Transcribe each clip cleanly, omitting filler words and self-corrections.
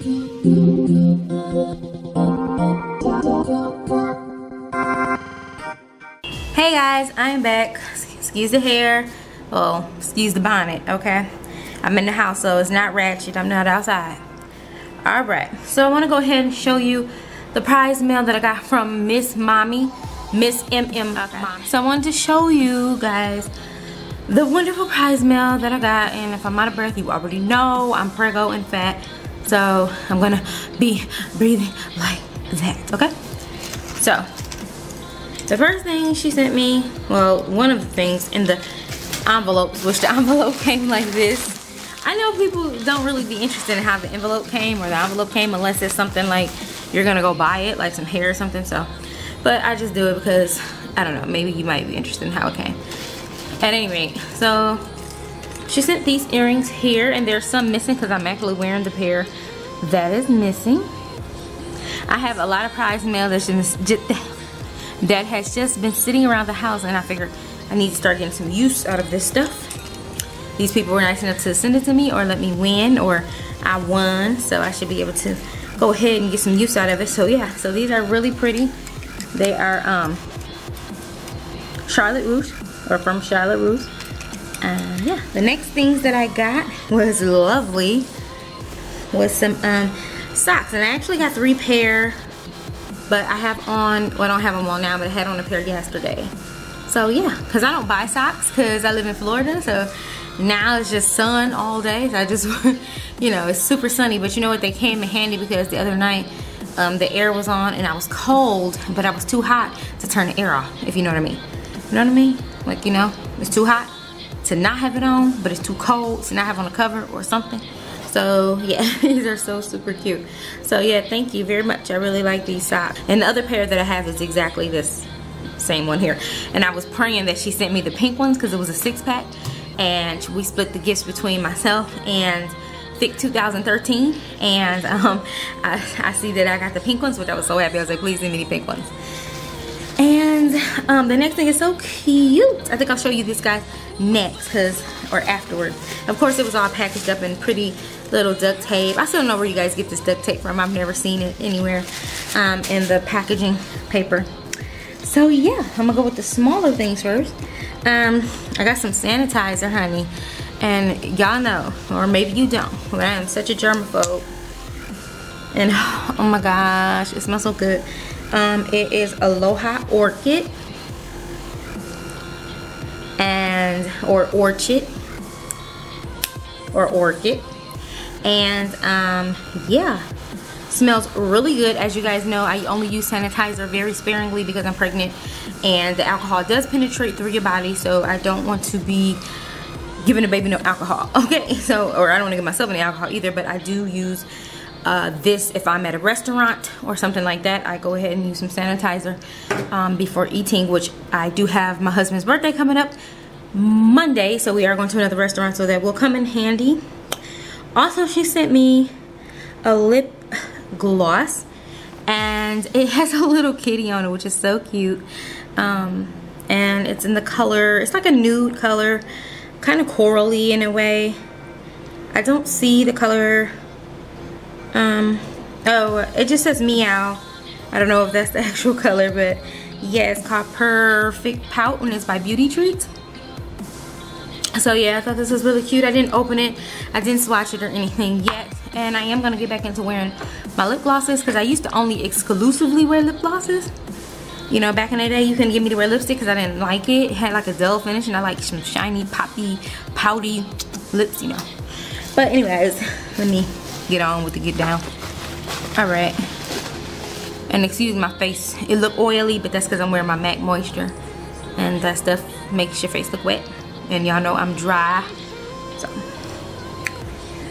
Hey guys, I'm back. Excuse the hair. Well, excuse the bonnet, okay? I'm in the house, so it's not ratchet. I'm not outside. Alright, so I want to go ahead and show you the prize mail that I got from Miss Mommy. Miss MM. Okay. So I wanted to show you guys the wonderful prize mail that I got. And if I'm out of breath, you already know I'm preggo and fat. So I'm gonna be breathing like that, okay? So the first thing she sent me, well, one of the things in the envelopes, which the envelope came like this. I know people don't really be interested in how the envelope came or the envelope came unless it's something like you're gonna go buy it, like some hair or something. So, but I just do it because, I don't know, maybe you might be interested in how it came. At any rate, so she sent these earrings here, and there's some missing because I'm actually wearing the pair that is missing. I have a lot of prize mail that has just been sitting around the house, and I figured I need to start getting some use out of this stuff. These people were nice enough to send it to me or let me win, or I won, so I should be able to go ahead and get some use out of it. So yeah, so these are really pretty. They are Charlotte Russe, or from Charlotte Russe. Yeah, the next things that I got was lovely, was some socks, and I actually got 3 pair, but I have on, well, I don't have them on now, but I had on a pair yesterday. So yeah, because I don't buy socks because I live in Florida, so now it's just sun all day. So I just, you know, it's super sunny, but you know what, they came in handy because the other night the air was on and I was cold, but I was too hot to turn the air off, if you know what I mean. You know what I mean? Like, you know, it's too hot to not have it on, but it's too cold to not have on a cover or something. So yeah, these are so super cute. So yeah, thank you very much. I really like these socks. And the other pair that I have is exactly this same one here. And I was praying that she sent me the pink ones because it was a 6-pack. And we split the gifts between myself and Thick 2013. And I see that I got the pink ones, which I was so happy. I was like, please send me the pink ones. And the next thing is so cute. I think I'll show you this guy next, or afterward. Of course, it was all packaged up in pretty little duct tape. I still don't know where you guys get this duct tape from. I've never seen it anywhere in the packaging paper. So yeah, I'm gonna go with the smaller things first. I got some sanitizer, honey. And y'all know, or maybe you don't, but I am such a germaphobe. And oh my gosh, it smells so good. It is Aloha Orchid or Orchid and yeah, smells really good. As you guys know, I only use sanitizer very sparingly because I'm pregnant and the alcohol does penetrate through your body, so I don't want to be giving a baby no alcohol, okay? So, or I don't want to give myself any alcohol either, but I do use this if I'm at a restaurant or something like that. I go ahead and use some sanitizer before eating, which I do have my husband's birthday coming up Monday, so we are going to another restaurant, so that will come in handy. Also, she sent me a lip gloss, and it has a little kitty on it, which is so cute. And it's in the color, it's like a nude color, kind of corally in a way. I don't see the color. Oh, it just says meow. I don't know if that's the actual color, but yeah, it's called Perfect Pout, and it's by Beauty Treats. So yeah, I thought this was really cute. I didn't open it, I didn't swatch it or anything yet, and I am gonna get back into wearing my lip glosses because I used to only exclusively wear lip glosses. You know, back in the day, you couldn't get me to wear lipstick because I didn't like it. It had like a dull finish, and I like some shiny, poppy, pouty lips, you know. But anyways, let me get on with the get down. All right. And excuse my face, it look oily, but that's because I'm wearing my MAC Moisture, and that stuff makes your face look wet, and y'all know I'm dry. So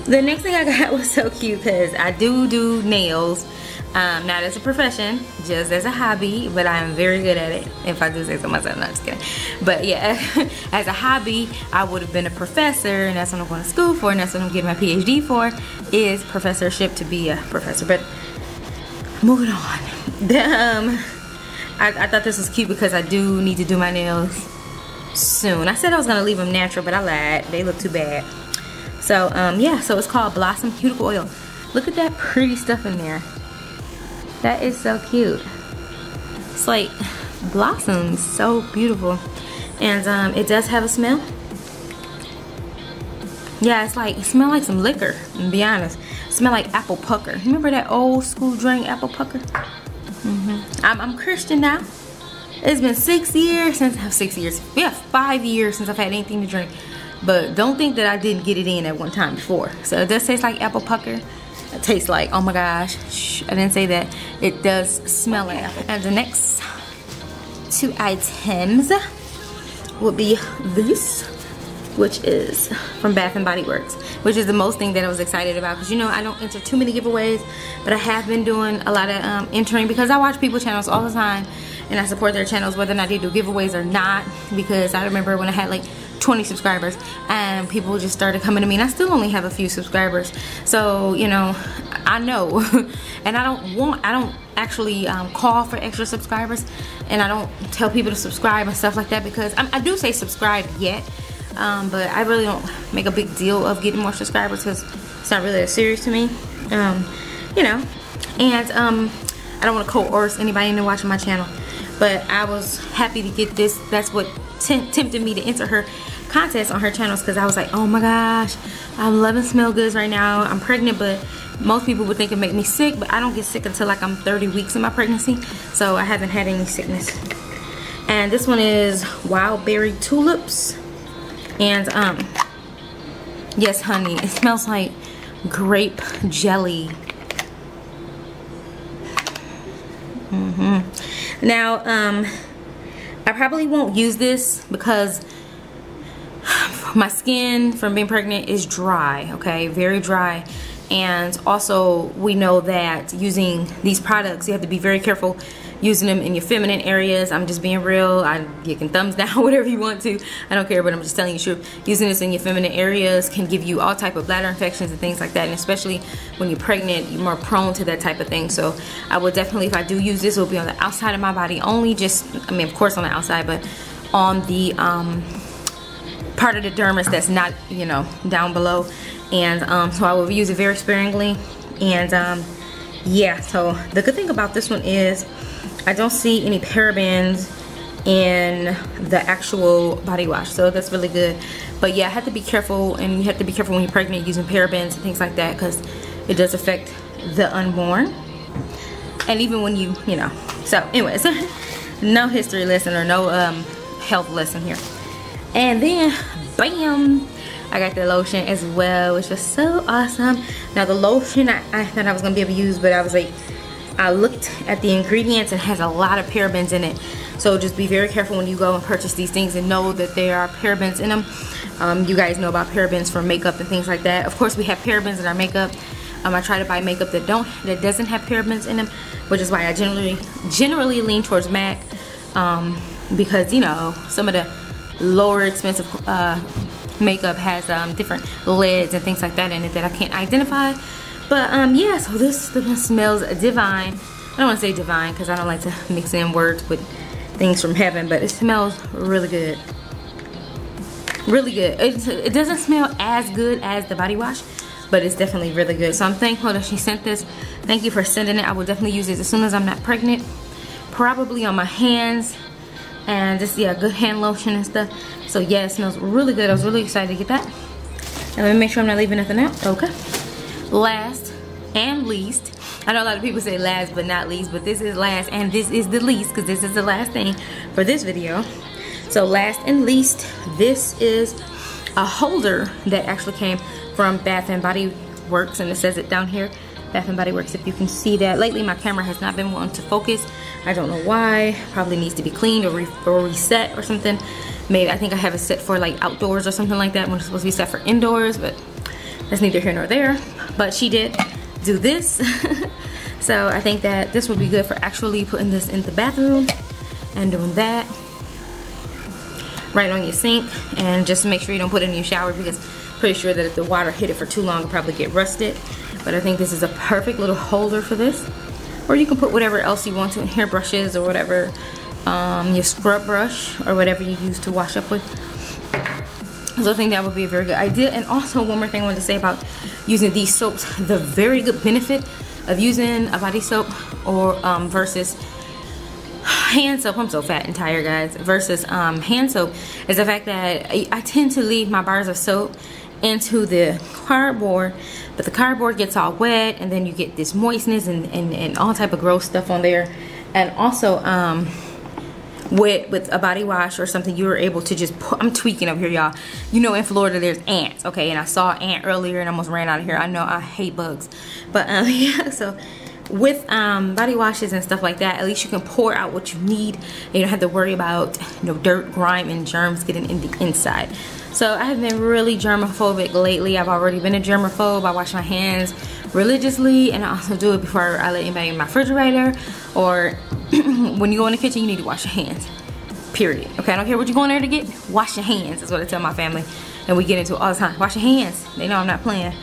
the next thing I got was so cute because I do nails, not as a profession, just as a hobby, but I am very good at it, if I do say so myself. Not just kidding. But yeah, as a hobby, I would have been a professor, and that's what I'm going to school for, and that's what I'm getting my PhD for, is professorship, to be a professor. But moving on. I thought this was cute because I do need to do my nails soon. I said I was gonna leave them natural, but I lied. They look too bad. So yeah, so it's called Blossom Cuticle Oil. Look at that pretty stuff in there. That is so cute. It's like blossoms, so beautiful. And it does have a smell. Yeah, it's like, it smells like some liquor, to be honest. It smells like apple pucker. Remember that old school drink, apple pucker? I'm Christian now. It's been 6 years since, 6 years, yeah, 5 years since I've had anything to drink. But don't think that I didn't get it in at one time before. So it does taste like apple pucker. It tastes like, oh my gosh, shh, I didn't say that. It does smell like apple. And the next 2 items would be this, which is from Bath and Body Works, which is the most thing that I was excited about, because you know I don't enter too many giveaways, but I have been doing a lot of entering, because I watch people's channels all the time and I support their channels whether or not they do giveaways or not. Because I remember when I had like 20 subscribers and people just started coming to me, and I still only have a few subscribers. So you know, I know and I don't actually call for extra subscribers, and I don't tell people to subscribe and stuff like that, because I do say subscribe yet, but I really don't make a big deal of getting more subscribers, because it's not really that serious to me. You know, and I don't want to coerce anybody into watching my channel, but I was happy to get this. That's what tempted me to enter her contest on her channels, because I was like, oh my gosh, I'm loving Smell Goods right now. I'm pregnant, but most people would think it make me sick, but I don't get sick until like I'm 30 weeks in my pregnancy, so I haven't had any sickness. And this one is Wild Berry Tulips, and yes honey, it smells like grape jelly. Now I probably won't use this because my skin from being pregnant is dry, okay, very dry. And also we know that using these products, you have to be very careful using them in your feminine areas. I'm just being real. You can thumbs down whatever you want to, I don't care, but I'm just telling you the truth. Using this in your feminine areas can give you all type of bladder infections and things like that, and especially when you're pregnant, you're more prone to that type of thing. So I will definitely, if I do use this, it will be on the outside of my body only. Just, I mean, of course on the outside, but on the part of the dermis that's not, you know, down below. And so I will use it very sparingly. And yeah, so the good thing about this one is I don't see any parabens in the actual body wash, so that's really good. But yeah, I have to be careful, and you have to be careful when you're pregnant using parabens and things like that, because it does affect the unborn. And even when you know. So anyways, no history lesson or no health lesson here. And then bam, I got the lotion as well, which was so awesome. Now the lotion I thought I was gonna be able to use, but I was like, I looked at the ingredients and it has a lot of parabens in it. So just be very careful when you go and purchase these things, and know that there are parabens in them. You guys know about parabens for makeup and things like that. Of course we have parabens in our makeup. I try to buy makeup that doesn't have parabens in them, which is why I generally lean towards MAC, because you know, some of the lower expensive makeup has different lids and things like that in it that I can't identify. But yeah, so this smells divine. I don't want to say divine because I don't like to mix in words with things from heaven, but it smells really good. Really good. It doesn't smell as good as the body wash, but it's definitely really good. So I'm thankful that she sent this. Thank you for sending it. I will definitely use it as soon as I'm not pregnant. Probably on my hands, and just, yeah, good hand lotion and stuff. So yeah, it smells really good. I was really excited to get that. And let me make sure I'm not leaving nothing out. Okay. Last and least, I know a lot of people say last but not least, but this is last and this is the least, because this is the last thing for this video. So last and least, this is a holder that actually came from Bath and Body Works, and it says it down here, Bath and Body Works, if you can see that. Lately my camera has not been wanting to focus. I don't know why. Probably needs to be cleaned or reset or something. Maybe, I think I have it set for like outdoors or something like that when it's supposed to be set for indoors, but that's neither here nor there. But she did do this. So I think that this would be good for actually putting this in the bathroom and doing that right on your sink. And just make sure you don't put it in your shower, because I'm pretty sure that if the water hit it for too long, it'll probably get rusted. But I think this is a perfect little holder for this. Or you can put whatever else you want to in, hair brushes or whatever, your scrub brush or whatever you use to wash up with. So I think that would be a very good idea. And also one more thing I wanted to say about using these soaps. The very good benefit of using a body soap or versus hand soap, I'm so fat and tired guys, versus hand soap is the fact that I tend to leave my bars of soap into the cardboard, but the cardboard gets all wet and then you get this moistness and all type of gross stuff on there. And also with a body wash or something, you were able to just put, I'm tweaking over here y'all, you know in Florida there's ants, okay, and I saw an ant earlier and almost ran out of here. I know I hate bugs, but yeah, so with body washes and stuff like that, at least you can pour out what you need and you don't have to worry about, you know, dirt, grime, and germs getting in the inside. So I have been really germophobic lately. I've already been a germaphobe. I wash my hands religiously, and I also do it before I let anybody in my refrigerator, or when you go in the kitchen, you need to wash your hands, period. Okay, I don't care what you're going there to get, wash your hands. That's what I tell my family, and we get into it all the time. Wash your hands. They know I'm not playing.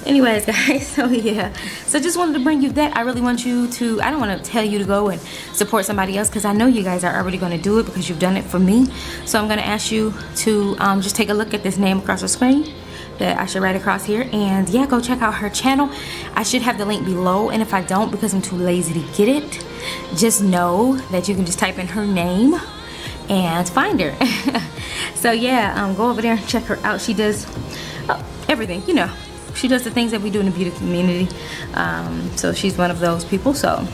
Anyways guys, so yeah, so just wanted to bring you that. I really want you to, I don't want to tell you to go and support somebody else, because I know you guys are already going to do it because you've done it for me. So I'm going to ask you to just take a look at this name across the screen that I should write across here, and yeah, go check out her channel. I should have the link below, and if I don't because I'm too lazy to get it, just know that you can just type in her name and find her. So yeah, go over there and check her out. She does everything, you know. She does the things that we do in the beauty community. So she's one of those people. So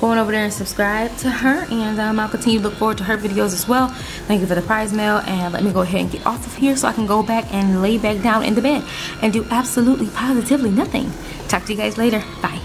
go on over there and subscribe to her, and I'll continue to look forward to her videos as well. Thank you for the prize mail, and let me go ahead and get off of here so I can go back and lay back down in the bed and do absolutely positively nothing. Talk to you guys later. Bye.